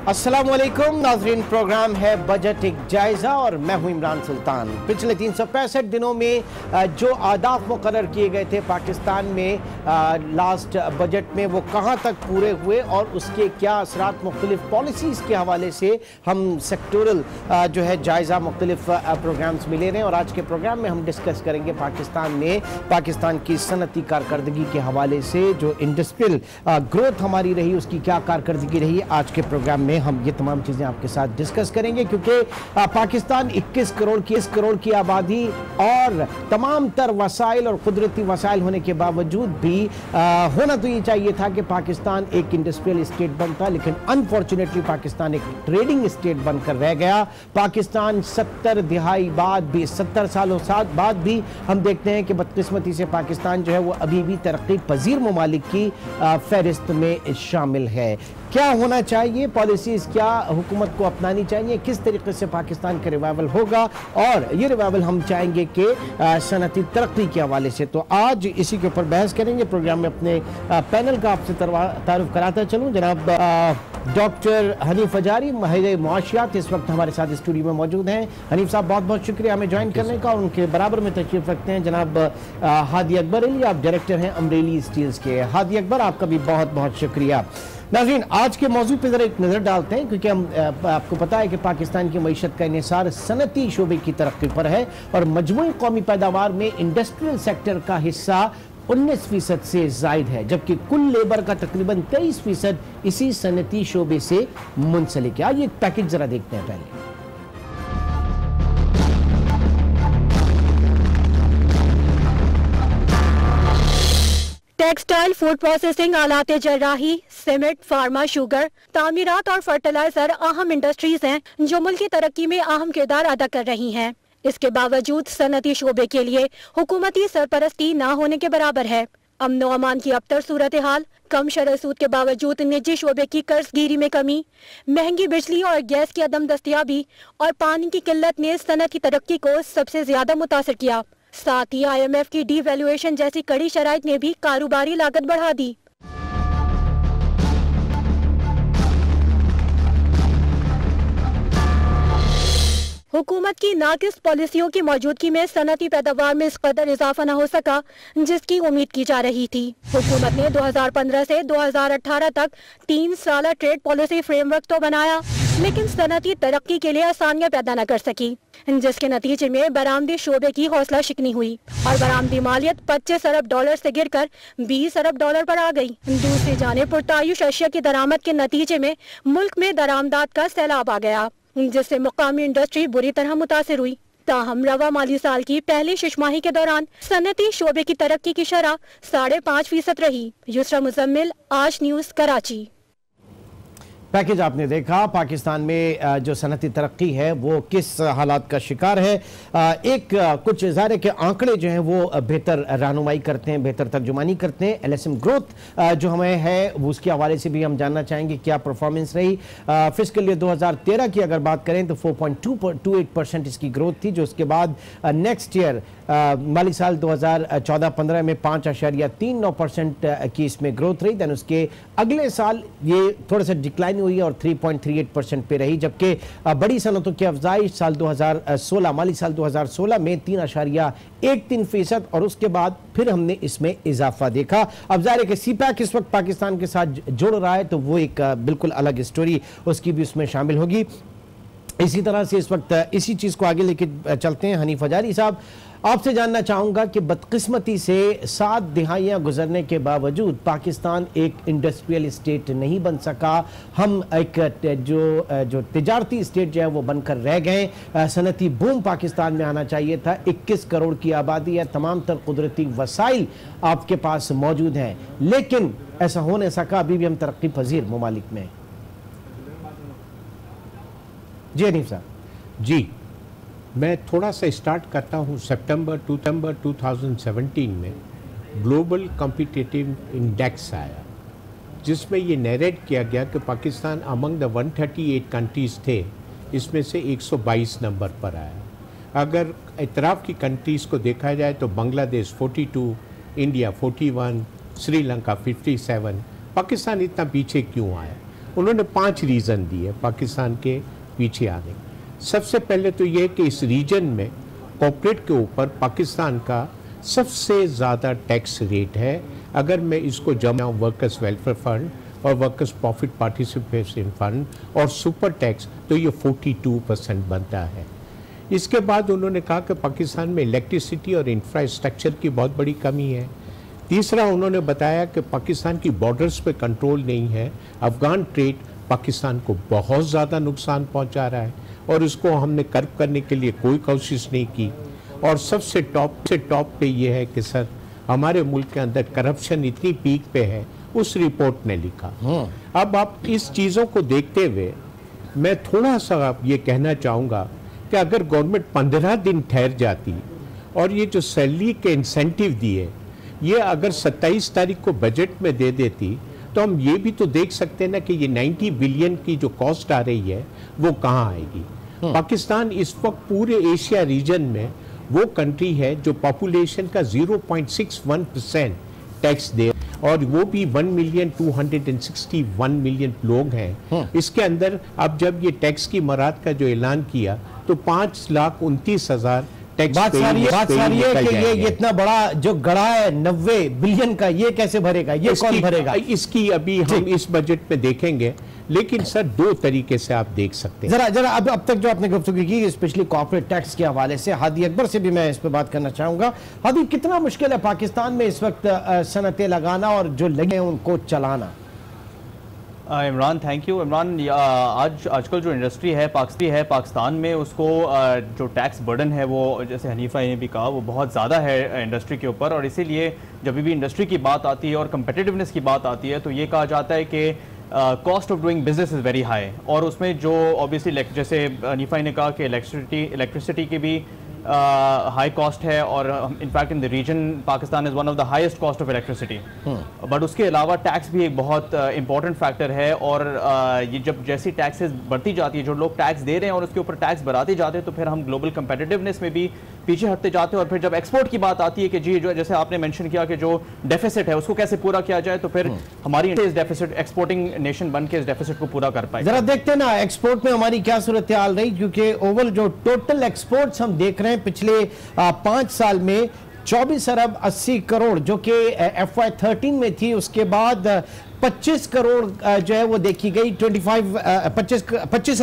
अस्सलामुअलैकुम नाज़रीन, प्रोग्राम है बजट एक जायज़ा और मैं हूं इमरान सुल्तान। पिछले 365 दिनों में जो अहदाफ मुकर्रर किए गए थे पाकिस्तान में लास्ट बजट में, वो कहां तक पूरे हुए और उसके क्या असरात मुख्तलिफ पॉलिसीज़ के हवाले से हम सेक्टोरल जो है जायज़ा मुख्तलिफ प्रोग्राम्स में ले रहे हैं। और आज के प्रोग्राम में हम डिस्कस करेंगे पाकिस्तान की सनती कारकर्दगी के हवाले से, जो इंडस्ट्रियल ग्रोथ हमारी रही उसकी क्या कारकर्दगी रही। आज के प्रोग्राम में हम ये तमाम चीज़ें आपके साथ डिस्कस करेंगे, क्योंकि पाकिस्तान 21 करोड़ की आबादी और तमाम तर वसाइल और कुदरती वसाइल होने के बावजूद भी होना तो ये चाहिए था कि पाकिस्तान एक इंडस्ट्रियल स्टेट बनता, लेकिन अनफॉर्चुनेटली पाकिस्तान एक ट्रेडिंग स्टेट बनकर रह गया। पाकिस्तान 70 सालों बाद भी हम देखते हैं कि बदकिस्मती से पाकिस्तान जो है वो अभी भी तरक्की पजीर ममालिक की फहरिस्त में शामिल है। क्या होना चाहिए, पॉलिसीज क्या हुकूमत को अपनानी चाहिए, किस तरीके से पाकिस्तान का रिवाइवल होगा, और ये रिवाइवल हम चाहेंगे कि सनती तरक्की के हवाले से। तो आज इसी के ऊपर बहस करेंगे। प्रोग्राम में अपने पैनल का आपसे तारुफ कराता चलूँ। जनाब डॉक्टर हनीफ अजारी, माहिर मुआशियात, इस वक्त हमारे साथ स्टूडियो में मौजूद हैं। हनीफ साहब, बहुत बहुत शुक्रिया हमें ज्वाइन करने का। और उनके बराबर में तशरीफ रखते हैं जनाब हादी अकबर अली, आप डायरेक्टर हैं अमरेली स्टील्स के। हादी अकबर, आपका भी बहुत बहुत शुक्रिया। नाज़रीन, आज के मौजू पर ज़रा एक नज़र डालते हैं, क्योंकि आपको पता है कि पाकिस्तान की मईशत का इन्हिसार सनती शोबे की तरक्की पर है और मजमूई कौमी पैदावार में इंडस्ट्रियल सेक्टर का हिस्सा 19% से जायद है, जबकि कुल लेबर का तकरीबन 23% इसी सनती शोबे से मुंसलिक है। आइए एक पैकेज ज़रा देखते हैं पहले। टेक्सटाइल, फूड प्रोसेसिंग, आलाते जर्राही, सीमेंट, फार्मा, शुगर, तामीरात और फर्टिलाइजर अहम इंडस्ट्रीज हैं जो मुल्क की तरक्की में अहम किरदार अदा कर रही हैं। इसके बावजूद सनती शोबे के लिए हुकूमती सरपरस्ती न होने के बराबर है। अमन व अमान की अबतर सूरत हाल, कम शरह सूद के बावजूद निजी शोबे की कर्जगिरी में कमी, महंगी बिजली और गैस की अदम दस्तियाबी और पानी की किल्लत ने सनत की तरक्की को सबसे ज्यादा मुतासर किया। साथ ही IMF की डीवैल्यूएशन जैसी कड़ी शराइत ने भी कारोबारी लागत बढ़ा दी। हुकूमत की नाकिस पॉलिसियों की मौजूदगी में सनती पैदावार में इस कदर इजाफा न हो सका जिसकी उम्मीद की जा रही थी। हुकूमत ने 2015 से 2018 तक 3 साला ट्रेड पॉलिसी फ्रेमवर्क तो बनाया, लेकिन सनती तरक्की के लिए आसानियां पैदा न कर सकी, जिसके नतीजे में बरामदी शोबे की हौसला शिकनी हुई और बरामदी मालियत $25 अरब से गिरकर $20 अरब पर आ गई। दूसरी जानिब पुरतायुश अशिया की दरामद के नतीजे में मुल्क में दरामदात का सैलाब आ गया, जिससे मुकामी इंडस्ट्री बुरी तरह मुतासिर हुई। ताहम रवा माली साल की पहली शिशमाही के दौरान सनती शोबे की तरक्की की शरह 5.5% रही। युसरा मुजम्मिल, आज न्यूज़, कराची। पैकेज आपने देखा। पाकिस्तान में जो सनती तरक्की है वो किस हालात का शिकार है। एक कुछ ज़ाहिर के आंकड़े जो हैं वो बेहतर रहनुमाई करते हैं, बेहतर तर्जुमानी करते हैं। LSM ग्रोथ जो हमें है उसके हवाले से भी हम जानना चाहेंगे क्या परफॉर्मेंस रही। फिस्कल ईयर 2013 की अगर बात करें तो 4.28% इसकी ग्रोथ थी, जो उसके बाद नेक्स्ट ईयर माली साल 2014-15 में 5.39% की इसमें ग्रोथ रही। दैन उसके अगले साल ये थोड़ा सा डिक्लाइन हुई और 3.38% पे रही, जबकि बड़ी सनतों की अफजाइश साल 2016 माली साल 2016 में 3.13% और उसके बाद फिर हमने इसमें इजाफा देखा। अब जाहिर है कि CPEC इस वक्त पाकिस्तान के साथ जुड़ रहा है, तो वो एक बिल्कुल अलग स्टोरी उसकी भी उसमें शामिल होगी। इसी तरह से इस वक्त इसी चीज़ को आगे लेके चलते हैं। हनीफ अजारी साहब, आपसे जानना चाहूँगा कि बदकिस्मती से 7 दिहाइयाँ गुजरने के बावजूद पाकिस्तान एक इंडस्ट्रियल स्टेट नहीं बन सका। हम एक जो तिजारती स्टेट जो है वो बनकर रह गए। सनती बूम पाकिस्तान में आना चाहिए था। 21 करोड़ की आबादी है, तमाम तर कुदरती वसाइल आपके पास मौजूद हैं, लेकिन ऐसा हो नहीं सका। अभी भी हम तरक्की पजीर ममालिक में। जी हनीफ साहब। जी, मैं थोड़ा सा स्टार्ट करता हूँ। सितंबर 2017 में ग्लोबल कॉम्पिटिटिव इंडेक्स आया, जिसमें ये नैरेट किया गया कि पाकिस्तान अमंग द 138 कंट्रीज़ थे, इसमें से 122 नंबर पर आया। अगर इतराफ़ की कंट्रीज़ को देखा जाए तो बांग्लादेश 42, इंडिया 41, श्रीलंका 57। पाकिस्तान इतना पीछे क्यों आया? उन्होंने 5 रीज़न दिए पाकिस्तान के पीछे आने। सबसे पहले तो ये कि इस रीजन में कॉर्पोरेट के ऊपर पाकिस्तान का सबसे ज़्यादा टैक्स रेट है। अगर मैं इसको जमा वर्कर्स वेलफेयर फंड और वर्कर्स प्रॉफिट पार्टिसिपेशन फंड और सुपर टैक्स तो ये 42% बनता है। इसके बाद उन्होंने कहा कि पाकिस्तान में इलेक्ट्रिसिटी और इंफ्रास्ट्रक्चर की बहुत बड़ी कमी है। तीसरा उन्होंने बताया कि पाकिस्तान की बॉर्डर्स पे कंट्रोल नहीं है, अफगान ट्रेड पाकिस्तान को बहुत ज़्यादा नुकसान पहुंचा रहा है और इसको हमने कर्ब करने के लिए कोई कोशिश नहीं की। और सबसे टॉप पे ये है कि सर हमारे मुल्क के अंदर करप्शन इतनी पीक पे है, उस रिपोर्ट ने लिखा। अब आप इस चीज़ों को देखते हुए मैं थोड़ा सा ये कहना चाहूँगा कि अगर गवर्नमेंट 15 दिन ठहर जाती और ये जो सैलरी के इंसेंटिव दिए ये अगर 27 तारीख को बजट में दे देती तो हम ये भी तो देख सकते हैं ना कि ये 90 बिलियन की जो कॉस्ट आ रही है वो कहाँ आएगी। पाकिस्तान इस वक्त पूरे एशिया रीजन में वो कंट्री है जो पॉपुलेशन का 0.61% टैक्स दे और वो भी 1,261 मिलियन लोग हैं। इसके अंदर अब जब ये टैक्स की मराद का जो ऐलान किया तो 5,29,000 टैक्स बात सारी है कि ये इतना बड़ा जो गड़ा है 90 बिलियन का, ये कैसे भरेगा, ये कौन भरेगा? इसकी अभी हम इस बजट में देखेंगे, लेकिन सर 2 तरीके से आप देख सकते हैं। जरा अब तक जो आपने गुफ्तगू की स्पेशली कॉर्पोरेट टैक्स के हवाले से, हादी अकबर से भी मैं इस पर बात करना चाहूंगा। हादी, कितना मुश्किल है पाकिस्तान में इस वक्त सनतें लगाना और जो लगे हैं उनको चलाना? Imran, thank you. इमरान, आजकल जो इंडस्ट्री है पाकिस्तान में, उसको जो टैक्स बर्डन है वो, जैसे हनीफा ने भी कहा, वो बहुत ज़्यादा है इंडस्ट्री के ऊपर। और इसीलिए जब भी इंडस्ट्री की बात आती है और कम्पिटिटिवनेस की बात आती है तो ये कहा जाता है कि cost of doing business is very high. और उसमें जो ऑब्वियसली जैसे हनीफा ने कहा कि इलेक्ट्रिसिटी की भी हाई कॉस्ट है और in fact in the region Pakistan is one of the highest cost of electricity. But उसके अलावा टैक्स भी एक बहुत इंपॉर्टेंट फैक्टर है। और ये जब जैसी टैक्सेस बढ़ती जाती है, जो लोग टैक्स दे रहे हैं और उसके ऊपर टैक्स बढ़ाते जाते हैं, तो फिर हम ग्लोबल कंपेटिटिवनेस में भी पीछे हटते जाते हैं। और फिर जब एक्सपोर्ट की बात आती है कि जी, जो जैसे आपने मेंशन किया कि जो डेफिसिट है उसको कैसे पूरा किया जाए, तो फिर हमारी इस डेफिसिट एक्सपोर्टिंग नेशन बन के इस डेफिसिट को पूरा कर पाए। जरा देखते हैं ना एक्सपोर्ट में हमारी क्या सूरत हाल रही, क्योंकि ओवरऑल जो टोटल एक्सपोर्ट्स हम देख रहे हैं पिछले 5 साल में 24 अरब 80 करोड़ जो कि FY13 में थी, उसके बाद 25 करोड़ जो है वो देखी गई 25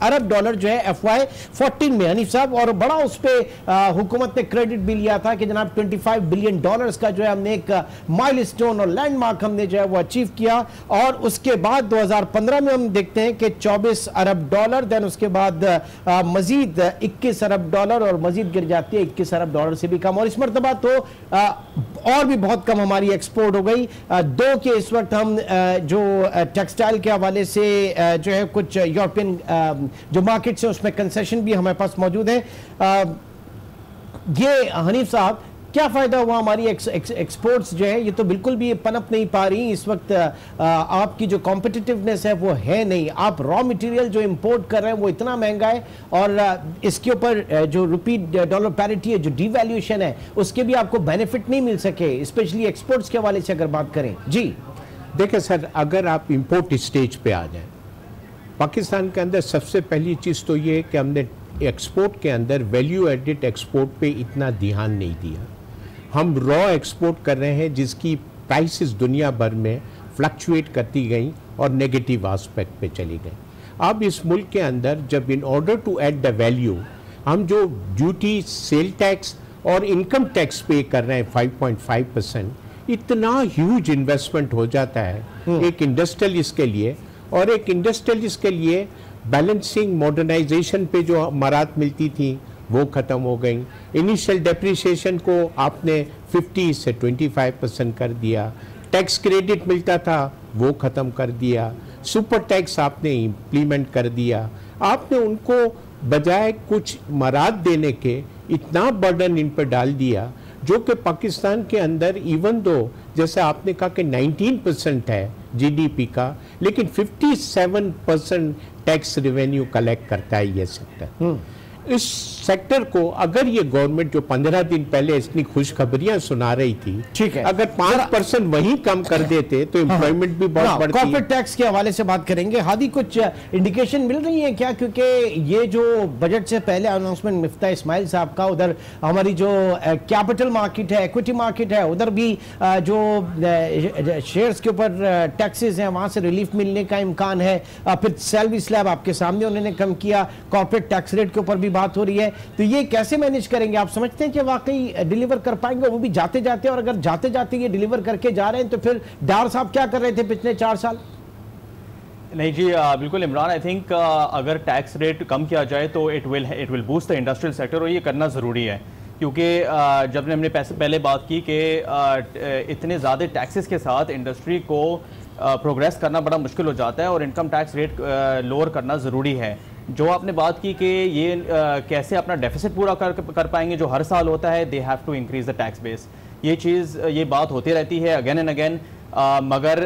अरब डॉलर जो है FY14 में, हनीफ साहब। और बड़ा उस पर हुकूमत ने क्रेडिट भी लिया था कि जनाब 25 बिलियन डॉलर्स का जो है हमने एक माइलस्टोन और लैंडमार्क हमने जो है वो अचीव किया। और उसके बाद 2015 में हम देखते हैं कि 24 अरब डॉलर, देन उसके बाद मजीद 21 अरब डॉलर और मजीद गिर जाती है 21 अरब डॉलर से भी कम। और इस मरतबा तो और भी बहुत कम हमारी एक्सपोर्ट हो गई। कि इस वक्त हम जो टेक्सटाइल के हवाले से जो है कुछ यूरोपियन जो मार्केट्स है उसमें कंसेशन भी हमारे पास मौजूद है। ये हनीफ साहब, क्या फायदा हुआ हमारी एक्सपोर्ट्स जो है, ये तो बिल्कुल भी पनप नहीं पा रही इस वक्त। आपकी जो कॉम्पिटिटिवनेस है वो है नहीं। आप रॉ मटेरियल जो इंपोर्ट कर रहे हैं वो इतना महंगा है और इसके ऊपर जो रुपी डॉलर पैरिटी है, जो डिवैल्यूएशन है, उसके भी आपको बेनिफिट नहीं मिल सके, स्पेशली एक्सपोर्ट्स के हवाले से अगर बात करें। जी देखिए सर, अगर आप इंपोर्ट स्टेज पे आ जाए, पाकिस्तान के अंदर सबसे पहली चीज़ तो ये है कि हमने एक्सपोर्ट के अंदर वैल्यू एडिड एक्सपोर्ट पे इतना ध्यान नहीं दिया। हम रॉ एक्सपोर्ट कर रहे हैं जिसकी प्राइसेस दुनिया भर में फ्लक्चुएट करती गई और नेगेटिव एस्पेक्ट पे चली गई। अब इस मुल्क के अंदर जब in order to add the value हम जो ड्यूटी, सेल टैक्स और इनकम टैक्स पे कर रहे हैं 5.5%, इतना ह्यूज इन्वेस्टमेंट हो जाता है एक इंडस्ट्रियलिस्ट के लिए। और एक इंडस्ट्रियलिस्ट के लिए बैलेंसिंग मॉडर्नाइजेशन पे जो मराद मिलती थी वो ख़त्म हो गई। इनिशियल डेप्रिसिएशन को आपने 50 से 25% कर दिया। टैक्स क्रेडिट मिलता था वो ख़त्म कर दिया। सुपर टैक्स आपने इम्प्लीमेंट कर दिया। आपने उनको बजाय कुछ मराद देने के इतना बर्डन इन पर डाल दिया जो कि पाकिस्तान के अंदर इवन दो जैसे आपने कहा कि 19% है GDP का, लेकिन 57% टैक्स रेवेन्यू कलेक्ट करता है ये सेक्टर। इस सेक्टर को अगर ये गवर्नमेंट जो 15 दिन पहले इतनी खुशखबरियां सुना रही थी, ठीक है, अगर 5% वहीं कम कर देते तो एम्प्लॉयमेंट भी बहुत बढ़ती। कॉर्पोरेट टैक्स के हवाले से बात करेंगे। हादी, कुछ इंडिकेशन मिल रही है क्या? क्योंकि ये जो बजट से पहले अनाउंसमेंट मिफ्ता इस्माइल साहब का, उधर हमारी जो कैपिटल मार्केट है, इक्विटी मार्केट है, उधर भी जो शेयर्स के ऊपर टैक्सेस हैं वहां से रिलीफ मिलने का इम्कान है। फिर सैलरी स्लैब आपके सामने उन्होंने कम किया, कॉर्पोरेट टैक्स रेट के ऊपर भी बात हो रही है। तो ये कैसे मैनेज करेंगे? आप समझते हैं कि वाकई डिलीवर कर पाएंगे, वो भी जाते जाते? और अगर जाते जाते ये डिलीवर करके जा रहे हैं तो फिर डार साहब क्या कर रहे थे पिछले 4 साल? नहीं जी, बिल्कुल इमरान, आई थिंक अगर टैक्स रेट कम किया जाए तो it will boost the industrial sector, और ये करना ज़रूरी है। क्योंकि जब हमने पहले बात की कि इतने ज़्यादा टैक्सेस के साथ इंडस्ट्री को प्रोग्रेस करना बड़ा मुश्किल हो जाता है, और इनकम टैक्स रेट लोअर करना ज़रूरी है। जो आपने बात की कि ये कैसे अपना डेफिसिट पूरा कर पाएंगे जो हर साल होता है, they have to increase the tax base. ये बात होती रहती है अगेन एंड अगेन, मगर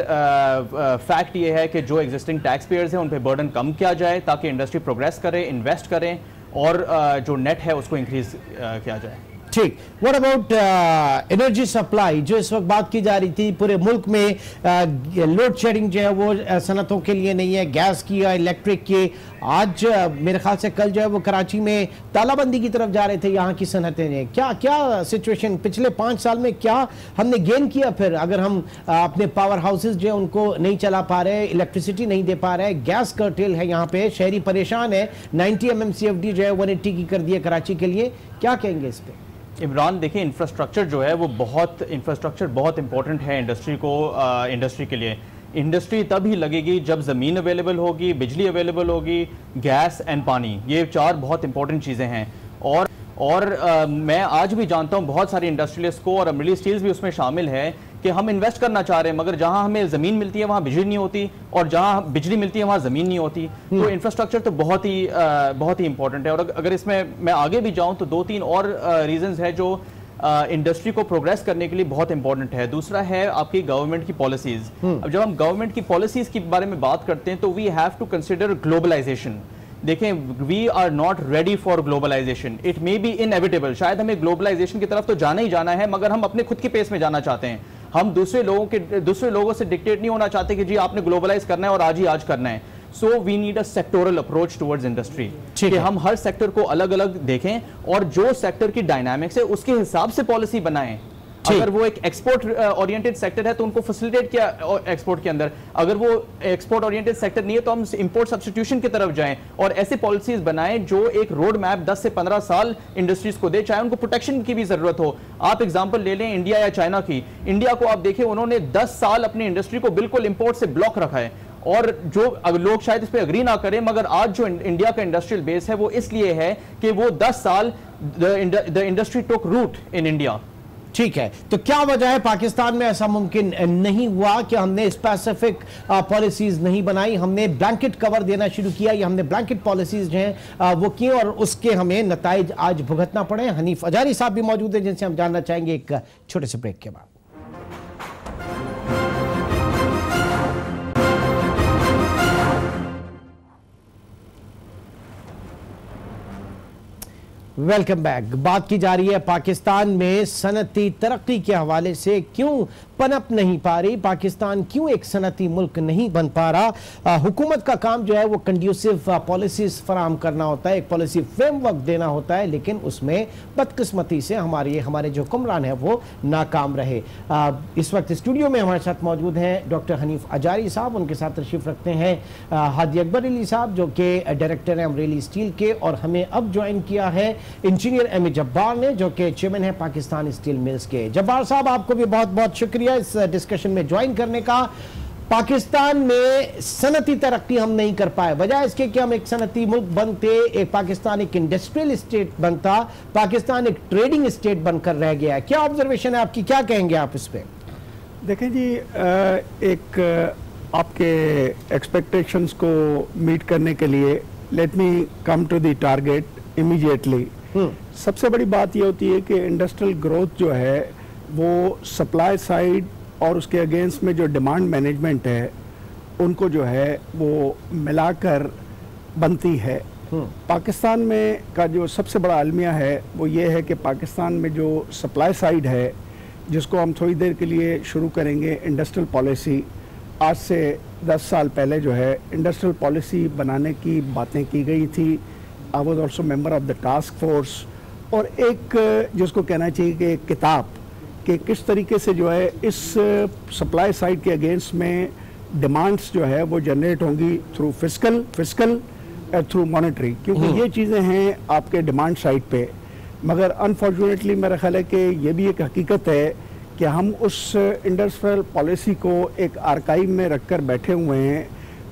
फैक्ट ये है कि जो एग्जिस्टिंग टैक्स पेयर्स हैं उन पे बर्डन कम किया जाए ताकि इंडस्ट्री प्रोग्रेस करे, इन्वेस्ट करें, और जो नेट है उसको इंक्रीज किया जाए। ठीक। व्हाट अबाउट एनर्जी सप्लाई, जो इस वक्त बात की जा रही थी पूरे मुल्क में, लोड शेडिंग जो है वो सनतों के लिए नहीं है, गैस की या इलेक्ट्रिक की। आज मेरे ख्याल से कल जो है वो कराची में तालाबंदी की तरफ जा रहे थे यहाँ की सनतें ने। क्या सिचुएशन पिछले 5 साल में क्या हमने गेन किया? फिर अगर हम अपने पावर हाउसेज जो है उनको नहीं चला पा रहे, इलेक्ट्रिसिटी नहीं दे पा रहे, गैस कर्टेल है यहाँ पे, शहरी परेशान है, 90 MMCFD जो है 180 की कर दी है कराची के लिए, क्या कहेंगे इस पे? इमरान, देखिए, इंफ्रास्ट्रक्चर जो है वो बहुत इंपॉर्टेंट है इंडस्ट्री के लिए। इंडस्ट्री तभी लगेगी जब ज़मीन अवेलेबल होगी, बिजली अवेलेबल होगी, गैस एंड पानी, ये 4 बहुत इंपॉर्टेंट चीज़ें हैं। और मैं आज भी जानता हूँ बहुत सारे इंडस्ट्रियलिस्ट को, और अमरीली स्टील्स भी उसमें शामिल है, कि हम इन्वेस्ट करना चाह रहे हैं मगर जहां हमें ज़मीन मिलती है वहां बिजली नहीं होती, और जहां बिजली मिलती है वहां ज़मीन नहीं होती। तो इंफ्रास्ट्रक्चर तो बहुत ही इंपॉर्टेंट है। और अगर इसमें मैं आगे भी जाऊं तो 2-3 और रीजंस है जो इंडस्ट्री को प्रोग्रेस करने के लिए बहुत इंपॉर्टेंट है। दूसरा है आपकी गवर्नमेंट की पॉलिसीज। अब जब हम गवर्नमेंट की पॉलिसीज के बारे में बात करते हैं तो we have to consider globalisation. देखें, we are not ready for globalisation, it may be inevitable. शायद हमें ग्लोबलाइजेशन की तरफ तो जाना ही जाना है, मगर हम अपने खुद के पेस में जाना चाहते हैं। हम दूसरे लोगों से डिक्टेट नहीं होना चाहते कि जी आपने ग्लोबलाइज करना है और आज करना है। So we need a sectoral approach towards industry, कि हम हर सेक्टर को अलग अलग देखें और जो सेक्टर की डायनामिक्स है उसके हिसाब से पॉलिसी बनाएं। अगर वो एक एक्सपोर्ट ओरिएंटेड सेक्टर है तो उनको फैसिलिटेट किया एक्सपोर्ट के अंदर, अगर वो एक्सपोर्ट ओरिएंटेड सेक्टर नहीं है तो हम इंपोर्ट सब्स्टिट्यूशन की तरफ जाएं और ऐसे पॉलिसीज बनाएं जो एक रोड मैप 10 से 15 साल इंडस्ट्रीज को दे, चाहे उनको प्रोटेक्शन की भी जरूरत हो। आप एग्जांपल ले लें इंडिया या चाइना की। इंडिया को आप देखें, उन्होंने 10 साल अपनी इंडस्ट्री को बिल्कुल इंपोर्ट से ब्लॉक रखा है, और जो अब लोग शायद इस पे अग्री ना करें, मगर आज जो इंडिया का इंडस्ट्रियल बेस है वो इसलिए है कि वो 10 साल the industry took root in India. ठीक है, तो क्या वजह है पाकिस्तान में ऐसा मुमकिन नहीं हुआ कि हमने स्पेसिफिक पॉलिसीज नहीं बनाई, हमने ब्लैंकेट कवर देना शुरू किया, या हमने ब्लैंकेट पॉलिसीज जो हैं वो किए और उसके हमें नताइज आज भुगतना पड़े? हनीफ अजारी साहब भी मौजूद हैं जिनसे हम जानना चाहेंगे एक छोटे से ब्रेक के बाद। Welcome back. बात की जा रही है पाकिस्तान में सनती तरक्की के हवाले से, क्यों पनप नहीं पा रही पाकिस्तान, क्यों एक सनती मुल्क नहीं बन पा रहा। हुकूमत का काम जो है वो कंड्यूसिव पॉलिसीज फराम करना होता है, एक पॉलिसी फ्रेमवर्क देना होता है, लेकिन उसमें बदकिस्मती से हमारे जो हुक्मरान है वो नाकाम रहे। इस वक्त स्टूडियो में हमारे साथ मौजूद हैं डॉक्टर हनीफ अजारी साहब, उनके साथ तशरीफ रखते हैं हादी अकबर अली साहब जो कि डायरेक्टर हैं अमरेली स्टील के, और हमें अब ज्वाइन किया है इंजीनियर एम ए जब्बार ने जो कि चेयरमैन है पाकिस्तान स्टील मिल्स के। जब्बार साहब, आपको भी बहुत बहुत शुक्रिया इस डिस्कशन में ज्वाइन करने का। पाकिस्तान में सनती तरक्की हम नहीं कर पाए, वजह इसके कि हम एक सनती मुल्क बनते, एक पाकिस्तान एक इंडस्ट्रियल स्टेट बनता, पाकिस्तान एक ट्रेडिंग स्टेट बनकर रह गया है। क्या ऑब्जर्वेशन है आपकी, क्या कहेंगे आप इस पे? देखें जी, एक आपके एक्सपेक्टेशंस को मीट करने के लिए let me come to the target immediately. सबसे बड़ी बात यह होती है कि इंडस्ट्रियल ग्रोथ जो है वो सप्लाई साइड और उसके अगेंस्ट में जो डिमांड मैनेजमेंट है उनको जो है वो मिलाकर बनती है। पाकिस्तान में का जो सबसे बड़ा अलमिया है वो ये है कि पाकिस्तान में जो सप्लाई साइड है, जिसको हम थोड़ी देर के लिए शुरू करेंगे इंडस्ट्रियल पॉलिसी, आज से 10 साल पहले जो है इंडस्ट्रियल पॉलिसी बनाने की बातें की गई थी। I was also member of the task force, और एक जिसको कहना चाहिए कि एक किताब कि किस तरीके से जो है इस सप्लाई साइड के अगेंस्ट में डिमांड्स जो है वो जनरेट होंगी थ्रू फिस्कल थ्रू मॉनेटरी, क्योंकि ये चीज़ें हैं आपके डिमांड साइड पे। मगर अनफॉर्चुनेटली मेरा ख्याल है कि ये भी एक हकीकत है कि हम उस इंडस्ट्रियल पॉलिसी को एक आर्काइव में रख कर बैठे हुए हैं।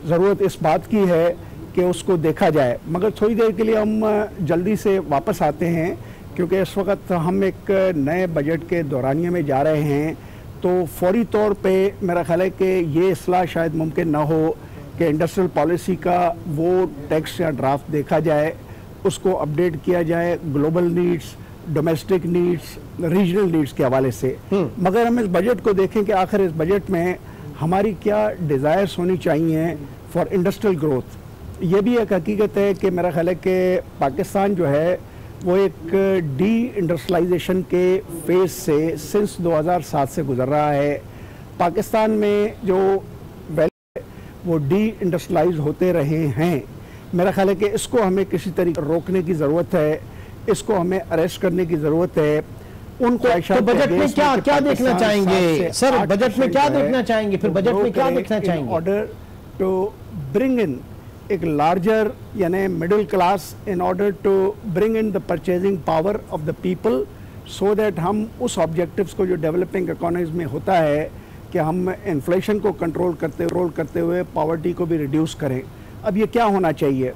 ज़रूरत इस बात की है कि उसको देखा जाए, मगर थोड़ी देर के लिए हम जल्दी से वापस आते हैं, क्योंकि इस वक्त हम एक नए बजट के दौरानिए में जा रहे हैं। तो फौरी तौर पे मेरा ख्याल है कि ये इस्लाह शायद मुमकिन ना हो कि इंडस्ट्रियल पॉलिसी का वो टेक्स्ट या ड्राफ्ट देखा जाए, उसको अपडेट किया जाए global needs, domestic needs, regional needs के हवाले से। मगर हम इस बजट को देखें कि आखिर इस बजट में हमारी क्या डिज़ायर्स होनी चाहिए फॉर इंडस्ट्रियल ग्रोथ। ये भी एक हकीकत है कि मेरा ख्याल है कि पाकिस्तान जो है वो एक डी इंडस्ट्रियलाइजेशन के फेज से सिंस 2007 से गुजर रहा है। पाकिस्तान में जो वैल्यू है वो डी इंडस्ट्रियलाइज होते रहे हैं। मेरा ख्याल है कि इसको हमें किसी तरीके रोकने की ज़रूरत है, इसको हमें अरेस्ट करने की ज़रूरत है। उनको तो बजट में क्या देखना चाहेंगे सर? बजट में क्या देखना चाहेंगे? फिर बजट में क्या देखना चाहेंगे? ऑर्डर टू ब्रिंग इन एक लार्जर यानी middle class, in order to bring in the purchasing power of the people, so that हम उस ऑब्जेक्टिव्स को जो डेवलपिंग इकोनॉमीज में होता है कि हम इन्फ्लेशन को कंट्रोल करते हुए पॉवर्टी को भी रिड्यूस करें। अब ये क्या होना चाहिए?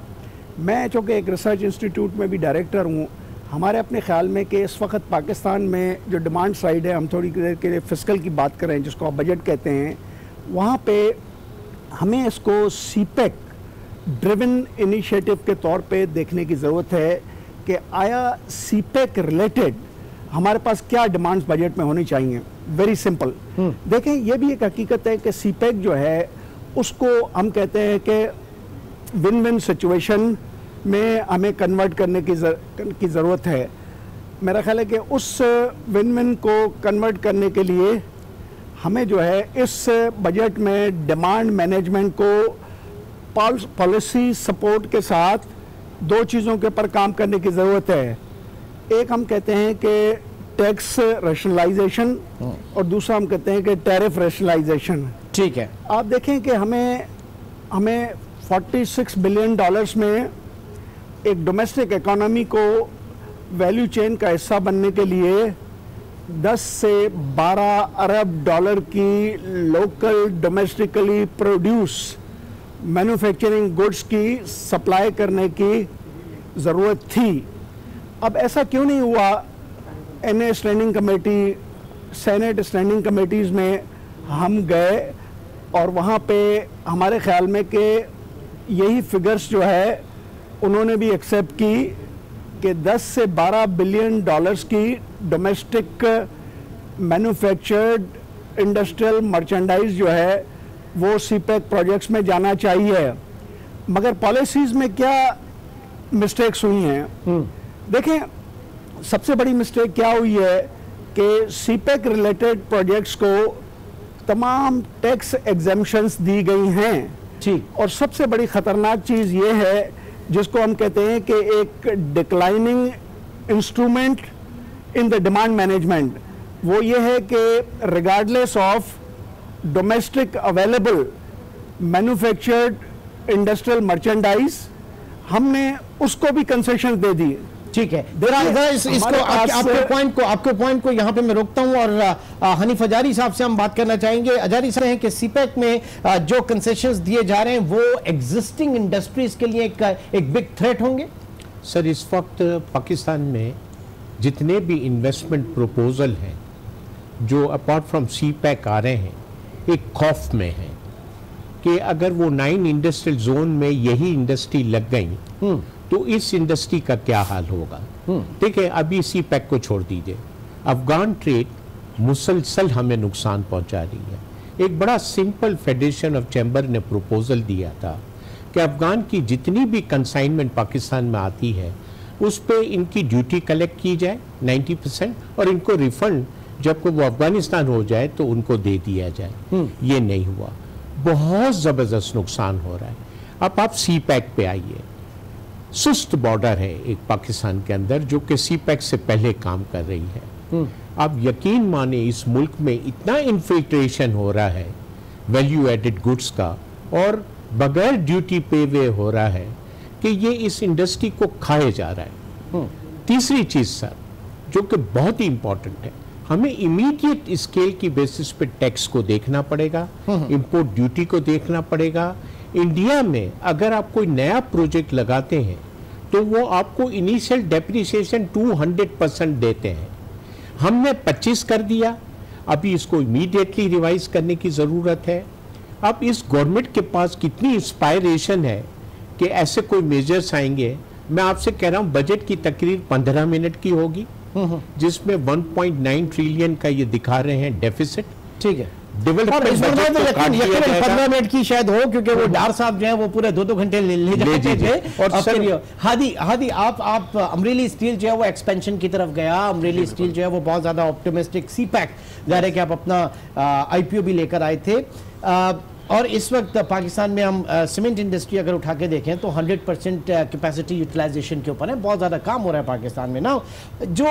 मैं चूँकि एक रिसर्च इंस्टीट्यूट में भी डायरेक्टर हूँ, हमारे अपने ख्याल में कि इस वक्त पाकिस्तान में जो डिमांड साइड है, हम थोड़ी देर के लिए फिस्कल की बात करें जिसको आप बजट कहते हैं, वहाँ पे हमें इसको सीपेक ड्रिवन इनिशिएटिव के तौर पे देखने की ज़रूरत है कि आया सीपेक रिलेटेड हमारे पास क्या डिमांड्स बजट में होनी चाहिए। वेरी सिंपल, देखें ये भी एक हकीकत है कि सीपेक जो है उसको हम कहते हैं कि विन विन सिचुएशन में हमें कन्वर्ट करने की ज़रूरत है। मेरा ख्याल है कि उस विन विन को कन्वर्ट करने के लिए हमें जो है इस बजट में डिमांड मैनेजमेंट को पॉलिसी सपोर्ट के साथ दो चीज़ों के ऊपर काम करने की ज़रूरत है। एक हम कहते हैं कि टैक्स रैशनलाइजेशन और दूसरा हम कहते हैं कि टैरिफ रैशनलाइजेशन। ठीक है, आप देखें कि हमें 46 बिलियन डॉलर्स में एक डोमेस्टिक इकोनॉमी को वैल्यू चेन का हिस्सा बनने के लिए 10 से 12 अरब डॉलर की local domestically produce manufacturing goods की सप्लाई करने की ज़रूरत थी। अब ऐसा क्यों नहीं हुआ? NA standing committee, senate standing committees में हम गए और वहाँ पे हमारे ख्याल में कि यही फिगर्स जो है उन्होंने भी एक्सेप्ट की कि 10 से 12 बिलियन डॉलर्स की डोमेस्टिक मैन्युफैक्चर्ड इंडस्ट्रियल मर्चेंडाइज जो है वो सीपेक प्रोजेक्ट्स में जाना चाहिए। मगर पॉलिसीज़ में क्या मिस्टेक्स हुई हैं? देखें, सबसे बड़ी मिस्टेक क्या हुई है कि सीपेक रिलेटेड प्रोजेक्ट्स को तमाम टैक्स एग्जेम्पशंस दी गई हैं। ठीक। और सबसे बड़ी ख़तरनाक चीज़ ये है जिसको हम कहते हैं कि एक declining instrument in the demand management, वो ये है कि regardless of domestic available manufactured industrial merchandise हमने उसको भी कंसेशन दे दी। ठीक है, इसको आपके पॉइंट को यहाँ पे मैं रोकता हूँ और हनीफ अजारी साहब से हम बात करना चाहेंगे। अजारी साहब हैं कि सीपेक में जो कंसेशंस दिए जा रहे हैं वो एग्जिस्टिंग इंडस्ट्रीज के लिए एक बिग थ्रेट होंगे। सर, इस वक्त पाकिस्तान में जितने भी इन्वेस्टमेंट प्रपोजल हैं जो अपार्ट फ्रॉम सीपेक आ रहे हैं, एक खौफ में है कि अगर वो 9 इंडस्ट्रियल जोन में यही इंडस्ट्री लग गई तो इस इंडस्ट्री का क्या हाल होगा। ठीक है, अभी सीपेक को छोड़ दीजिए, अफगान ट्रेड मुसलसल हमें नुकसान पहुंचा रही है। एक बड़ा सिंपल फेडरेशन ऑफ चैम्बर ने प्रपोजल दिया था कि अफगान की जितनी भी कंसाइनमेंट पाकिस्तान में आती है उस पे इनकी ड्यूटी कलेक्ट की जाए 90% और इनको रिफंड जब को वो अफगानिस्तान हो जाए तो उनको दे दिया जाए। ये नहीं हुआ, बहुत ज़बरदस्त नुकसान हो रहा है। अब आप सी पैक पे आइए, सुस्त बॉर्डर है एक पाकिस्तान के अंदर जो कि सी पैक से पहले काम कर रही है। आप यकीन माने इस मुल्क में इतना इन्फिल्ट्रेशन हो रहा है वैल्यू एडेड गुड्स का और बगैर ड्यूटी पे वे हो रहा है कि ये इस इंडस्ट्री को खाए जा रहा है। तीसरी चीज सर जो कि बहुत ही इंपॉर्टेंट है, हमें इमीडिएट स्केल की बेसिस पे टैक्स को देखना पड़ेगा, इंपोर्ट ड्यूटी को देखना पड़ेगा। इंडिया में अगर आप कोई नया प्रोजेक्ट लगाते हैं तो वो आपको इनिशियल डेप्रिसिएशन 200% देते हैं। हमने 25 कर दिया, अभी इसको इमीडिएटली रिवाइज करने की ज़रूरत है। अब इस गवर्नमेंट के पास कितनी इंस्पायरेशन है कि ऐसे कोई मेजर्स आएंगे। मैं आपसे कह रहा हूँ बजट की तकरीर 15 मिनट की होगी जिसमें 1.9 ट्रिलियन का ये दिखा रहे हैं डेफिसिट। ठीक है, डेवलपमेंट बजट को काट दिया जाएगा। 15 मिनट की शायद हो क्योंकि वो डार साहब जो है वो पूरे 2-2 घंटे ले जाते थे। और सर हादी आप अमरेली स्टील जो है वो एक्सपेंशन की तरफ गया। अमरेली स्टील जो है वो बहुत ज्यादा ऑप्टिमिस्टिक, सी पैक जा रहे कि आप अपना IPO भी लेकर आए थे। और इस वक्त पाकिस्तान में हम सीमेंट इंडस्ट्री अगर उठा के देखें तो 100% कैपेसिटी यूटिलाइजेशन के ऊपर है। बहुत ज़्यादा काम हो रहा है पाकिस्तान में ना। जो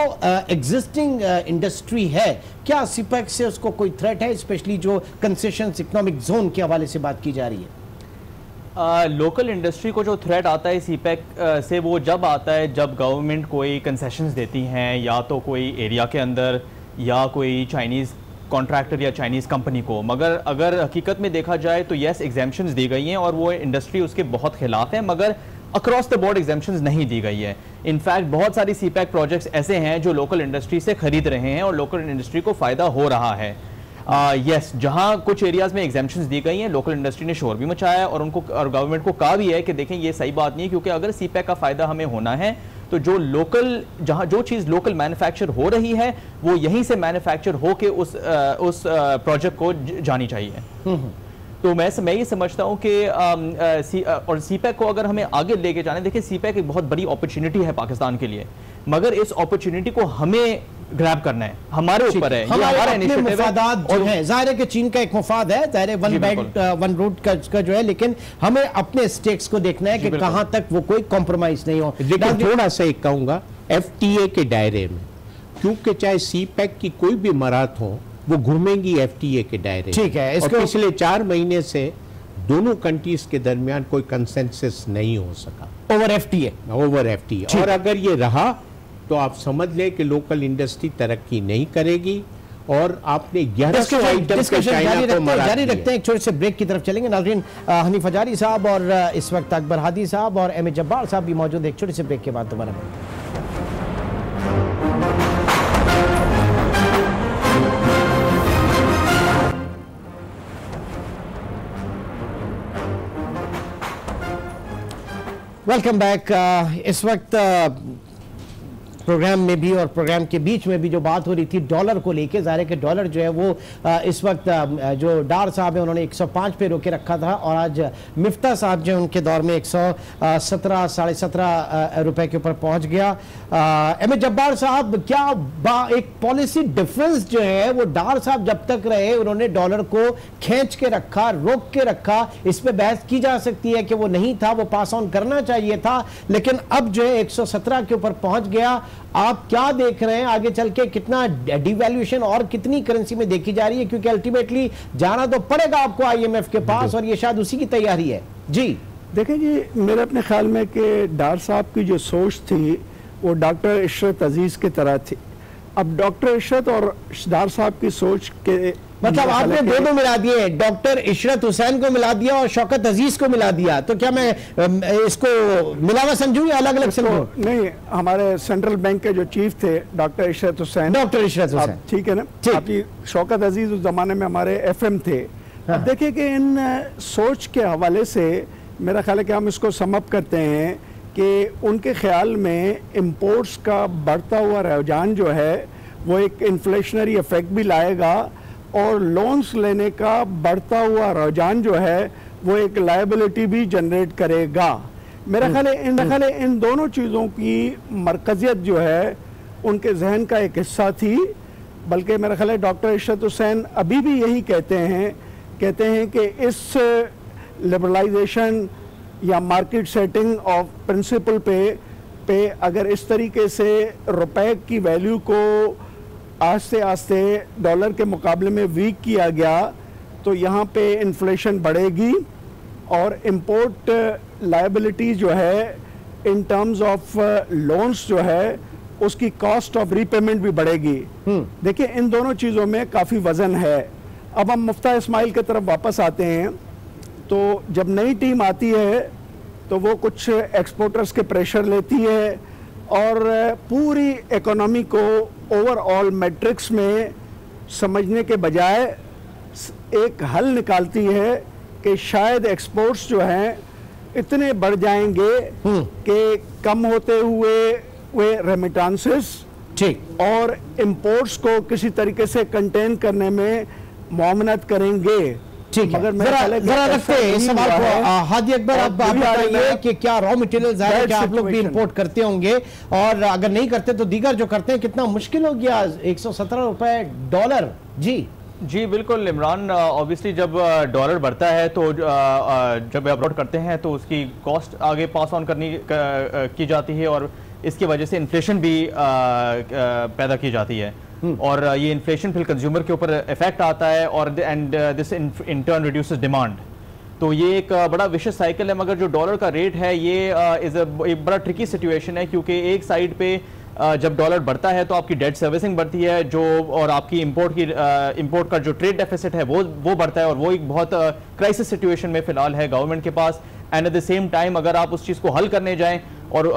एग्जिस्टिंग इंडस्ट्री है, क्या सीपैक से उसको कोई थ्रेट है, स्पेशली जो कंसेशंस इकोनॉमिक जोन के हवाले से बात की जा रही है? लोकल इंडस्ट्री को जो थ्रेट आता है सीपैक से वो जब आता है जब गवर्नमेंट कोई कंसेशंस देती हैं, या तो कोई एरिया के अंदर या कोई चाइनीज़ कॉन्ट्रैक्टर या चाइनीज़ कंपनी को। मगर अगर हकीकत में देखा जाए तो येस एग्जाम्पशंस दी गई हैं और वो इंडस्ट्री उसके बहुत खिलाफ है, मगर अक्रॉस द बोर्ड एग्जाम्पशंस नहीं दी गई है। इनफैक्ट बहुत सारी सीपैक प्रोजेक्ट्स ऐसे हैं जो लोकल इंडस्ट्री से खरीद रहे हैं और लोकल इंडस्ट्री को फ़ायदा हो रहा है। यस, जहां कुछ एरियाज़ में एग्जाम्पशंस दी गई हैं, लोकल इंडस्ट्री ने शोर भी मचाया और उनको और गवर्नमेंट को कहा भी है कि देखें ये सही बात नहीं है, क्योंकि अगर सीपैक का फ़ायदा हमें होना है तो जो लोकल, जहां जो चीज़ लोकल मैन्युफैक्चर हो रही है वो यहीं से मैन्युफैक्चर हो के उस प्रोजेक्ट को जानी चाहिए। तो मैं ये समझता हूँ कि और सीपैक को अगर हमें आगे लेके जाने, देखिए सीपैक एक बहुत बड़ी अपॉर्चुनिटी है पाकिस्तान के लिए, मगर इस अपॉर्चुनिटी को हमें ग्रैब करना है, हमारे ऊपर है, हमारा इनिशिएटिव है। जाहिर है कि चीन का एक मुफाद है, जाहिर है वन बेल्ट वन रूट का जो है, लेकिन हमें अपने स्टेक्स को देखना है कि कहां तक वो कोई कॉम्प्रोमाइज नहीं हो। लेकिन थोड़ा सा एक कहूंगा FTA के दायरे में, क्योंकि चाहे सीपैक की कोई भी मराहत हो वो घूमेंगी FTA के दायरे। ठीक है, इसको पिछले 4 महीने से दोनों कंट्रीज के दरमियान कोई कंसेंसस नहीं हो सका ओवर FTA। और अगर ये रहा तो आप समझ लें कि लोकल इंडस्ट्री तरक्की नहीं करेगी और आपने 1100 आइटम जारी रखते हैं। एक छोटे से ब्रेक की तरफ चलेंगे नाज़रीन। हनीफ हजारी साहब और इस वक्त अकबर हादी साहब और एम ए जब्बार साहब भी मौजूद हैं। एक छोटे से ब्रेक के बाद दोबारा वेलकम बैक। इस वक्त प्रोग्राम में भी और प्रोग्राम के बीच में भी जो बात हो रही थी डॉलर को लेके, ज़ाहिर है कि डॉलर जो है वो इस वक्त जो डार साहब है उन्होंने 105 पे रोके रखा था और आज मिफ्ता साहब जो उनके दौर में 117 साढ़े 17 रुपए के ऊपर पहुंच गया। एम ए जब्बार साहब, क्या एक पॉलिसी डिफरेंस जो है वो डार साहब जब तक रहे उन्होंने डॉलर को खींच के रखा, रोक के रखा, इस पर बहस की जा सकती है कि वो नहीं था, वो पास ऑन करना चाहिए था, लेकिन अब जो है 117 के ऊपर पहुंच गया। आप क्या देख रहे हैं आगे चल के, कितना डिवैल्यूएशन और कितनी करेंसी में देखी जा रही है, क्योंकि अल्टीमेटली जाना तो पड़ेगा आपको IMF के पास और ये शायद उसी की तैयारी है। जी देखें जी, मेरे अपने ख्याल में कि डार साहब की जो सोच थी वो डॉक्टर इशरत अजीज की तरह थी। अब डॉक्टर इशरत और डार साहब की सोच के मतलब आपने दोनों मिला दिए, डॉक्टर इशरत हुसैन को मिला दिया और शौकत अजीज को मिला दिया, तो क्या मैं इसको मिलावा समझूं या अलग अलग समझूं? नहीं, हमारे सेंट्रल बैंक के जो चीफ थे डॉक्टर इशरत हुसैन, ठीक है ना, आपकी शौकत अजीज उस जमाने में हमारे FM थे। अब देखिए कि इन सोच के हवाले से मेरा ख्याल है कि हम इसको समअप करते हैं कि उनके ख्याल में इम्पोर्ट्स का बढ़ता हुआ रुझान जो है वो एक इन्फ्लेशनरी इफेक्ट भी लाएगा और लोन्स लेने का बढ़ता हुआ रुझान जो है वो एक लायबिलिटी भी जनरेट करेगा। मेरा ख्याल है इन दोनों चीज़ों की मरकजियत जो है उनके जहन का एक हिस्सा थी। बल्कि मेरा ख्याल है डॉक्टर इशरत हुसैन अभी भी यही कहते हैं कि इस लिबरलाइजेशन या मार्केट सेटिंग ऑफ प्रिंसिपल पे अगर इस तरीके से रुपए की वैल्यू को आस्ते आस्ते डॉलर के मुकाबले में वीक किया गया तो यहाँ पे इन्फ्लेशन बढ़ेगी और इम्पोर्ट लायबिलिटी जो है इन टर्म्स ऑफ लोन्स जो है उसकी कॉस्ट ऑफ रीपेमेंट भी बढ़ेगी। देखिए इन दोनों चीज़ों में काफ़ी वजन है। अब हम मुफ्ता इस्माइल की तरफ वापस आते हैं। तो जब नई टीम आती है तो वो कुछ एक्सपोर्टर्स के प्रेशर लेती है और पूरी इकोनॉमी को ओवरऑल मैट्रिक्स में समझने के बजाय एक हल निकालती है कि शायद एक्सपोर्ट्स जो हैं इतने बढ़ जाएंगे कि कम होते हुए रेमिटेंसेस ठीक और इंपोर्ट्स को किसी तरीके से कंटेन करने में मुआवनत करेंगे। ठीक है, जरा रखते हैं इस सवाल को। हादी अकबर, आप बताइए कि क्या रॉ मटेरियल्स है, क्या आप लोग भी इंपोर्ट करते होंगे, और अगर नहीं करते तो दीगर जो करते हैं कितना मुश्किल हो गया 117 रुपए डॉलर? जी बिल्कुल इमरान, ऑब्वियसली जब डॉलर बढ़ता है तो जब अब्रॉड करते हैं तो उसकी कॉस्ट आगे पास ऑन की जाती है और इसकी वजह से इन्फ्लेशन भी पैदा की जाती है और ये इन्फ्लेशन फिर कंज्यूमर के ऊपर इफेक्ट आता है और this in turn reduces demand. तो ये एक बड़ा विशेष साइकिल है। मगर जो डॉलर का रेट है ये एक बड़ा ट्रिकी सिचुएशन है क्योंकि एक साइड पे जब डॉलर बढ़ता है तो आपकी डेट सर्विसिंग बढ़ती है जो और आपकी इंपोर्ट का जो ट्रेड डेफिसिट है वो बढ़ता है और वो एक बहुत क्राइसिस सिचुएशन में फिलहाल है गवर्नमेंट के पास। And at the same time अगर आप उस चीज़ को हल करने जाएं और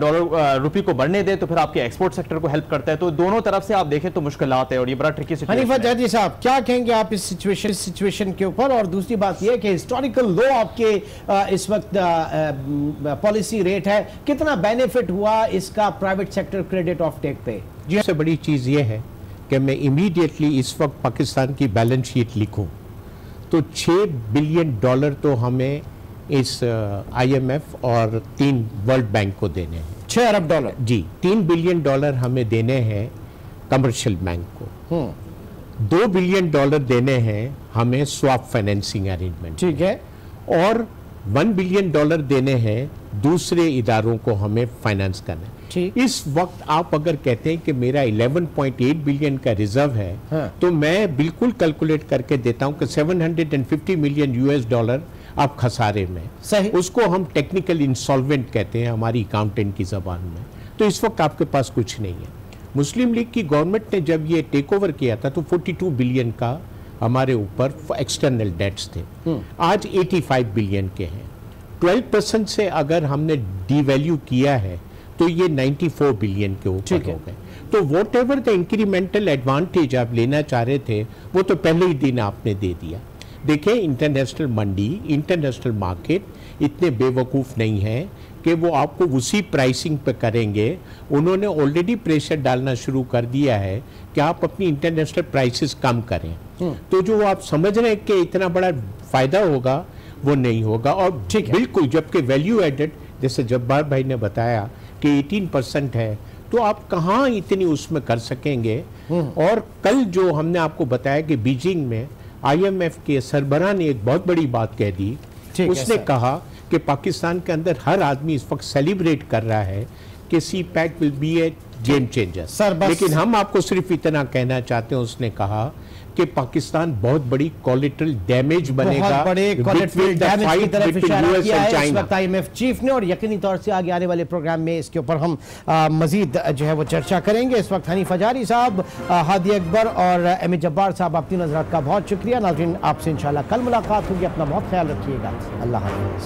डॉलर रुपये को बढ़ने दें तो फिर आपके एक्सपोर्ट सेक्टर को हेल्प करता है। तो दोनों तरफ से आप देखें तो मुश्किलात है और ये बड़ा ट्रिकी सिचुएशन है। हनीफा जहादी साहब, क्या कहेंगे आप इस सिचुएशन के ऊपर? और दूसरी बात यह कि हिस्टोरिकल लो आपके इस वक्त पॉलिसी रेट है, कितना बेनिफिट हुआ इसका private sector credit offtake पे? जी, सबसे बड़ी चीज़ ये है कि मैं इमीडिएटली इस वक्त पाकिस्तान की बैलेंस शीट लिखूं तो $6 बिलियन तो हमें इस IMF और 3 वर्ल्ड बैंक को देने हैं। 6 अरब डॉलर? जी, $3 बिलियन हमें देने हैं कमर्शियल बैंक को, $2 बिलियन देने हैं हमें स्वैप फाइनेंसिंग अरेंजमेंट, ठीक है, और $1 बिलियन देने हैं दूसरे इदारों को हमें फाइनेंस करना है। इस वक्त आप अगर कहते हैं कि मेरा 11.8 बिलियन का रिजर्व है, हाँ, तो मैं बिल्कुल कैलकुलेट करके देता हूं कि $750 मिलियन आप खसारे में, सही, उसको हम टेक्निकल इंसॉल्वेंट कहते हैं हमारी अकाउंटेंट की जबान में। तो इस वक्त आपके पास कुछ नहीं है। मुस्लिम लीग की गवर्नमेंट ने जब ये टेक ओवर किया था तो 42 बिलियन का हमारे ऊपर एक्सटर्नल डेट्स थे, आज 85 बिलियन के हैं। 12% से अगर हमने डीवैल्यू किया है तो ये 94 बिलियन के ऊपर हो गए। तो what ever the incremental advantage आप लेना चाह रहे थे वो तो पहले ही दिन आपने दे दिया। देखें, इंटरनेशनल मंडी, इंटरनेशनल मार्केट इतने बेवकूफ़ नहीं है कि वो आपको उसी प्राइसिंग पे करेंगे। उन्होंने ऑलरेडी प्रेशर डालना शुरू कर दिया है कि आप अपनी इंटरनेशनल प्राइसेस कम करें। तो जो आप समझ रहे हैं कि इतना बड़ा फ़ायदा होगा वो नहीं होगा। और बिल्कुल, जबकि वैल्यू एडेड जैसे जब्बार भाई ने बताया कि 18% है, तो आप कहाँ इतनी उसमें कर सकेंगे। और कल जो हमने आपको बताया कि बीजिंग में IMF के सरबराह ने एक बहुत बड़ी बात कह दी। उसने कहा कि पाकिस्तान के अंदर हर आदमी इस वक्त सेलिब्रेट कर रहा है कि CPEC will be A game changer, लेकिन हम आपको सिर्फ इतना कहना चाहते हैं, उसने कहा कि पाकिस्तान बहुत बड़ी कोलेटरल डैमेज बनेगा, बहुत बड़े कोलेटरल डैमेज की तरफ इशारा किया है इस वक्त IMF चीफ ने। और यकीनी तौर से आगे आने वाले प्रोग्राम में इसके ऊपर हम मजीद जो है वो चर्चा करेंगे। इस वक्त हनीफा जहादी साहब, हादी अकबर और एम जब्बार साहब, आप तीनों हज़रात का बहुत शुक्रिया। नाज़रीन, आपसे इंशाल्लाह कल मुलाकात होगी। अपना बहुत ख्याल रखिएगा। अल्लाह हाफ़िज़।